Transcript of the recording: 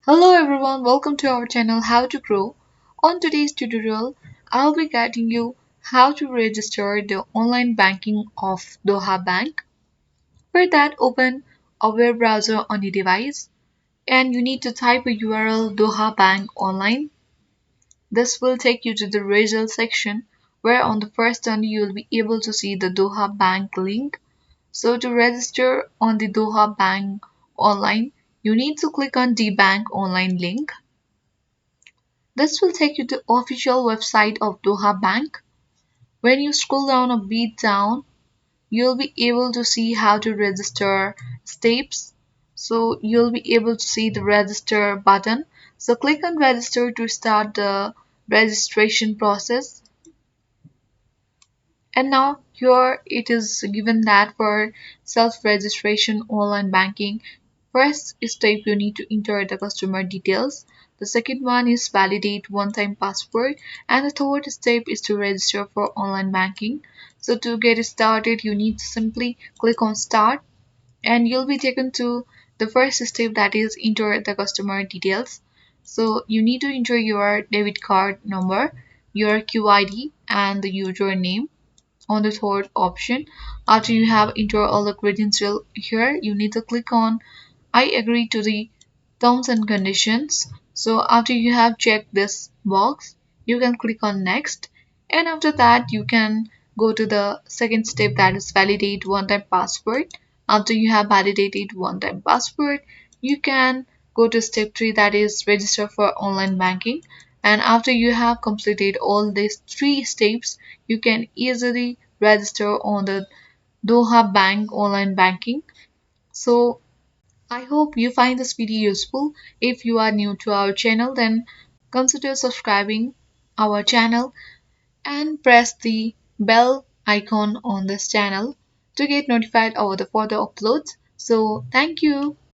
Hello everyone, welcome to our channel How to Grow. On today's tutorial, I'll be guiding you how to register the online banking of Doha Bank. For that, open a web browser on your device and you need to type a URL Doha Bank online. This will take you to the result section where on the first turn you will be able to see the Doha Bank link. So to register on the Doha Bank online, you need to click on the bank online link. This will take you to the official website of Doha Bank. When you scroll down a bit down, you'll be able to see how to register steps. So you'll be able to see the register button. So click on register to start the registration process. And now here it is given that for self-registration online banking, first step you need to enter the customer details. The second one is validate one-time password, and the third step is to register for online banking. So to get started, you need to simply click on start and you'll be taken to the first step, that is enter the customer details. So you need to enter your debit card number, your QID and the username on the third option. After you have entered all the credentials here, you need to click on I agree to the terms and conditions. So after you have checked this box, you can click on next, and after that you can go to the second step, that is validate one-time password. After you have validated one-time password, you can go to step 3, that is register for online banking. And after you have completed all these three steps, you can easily register on the Doha Bank online banking. So I hope you find this video useful. If you are new to our channel, then consider subscribing our channel and press the bell icon on this channel to get notified over the further uploads. So thank you.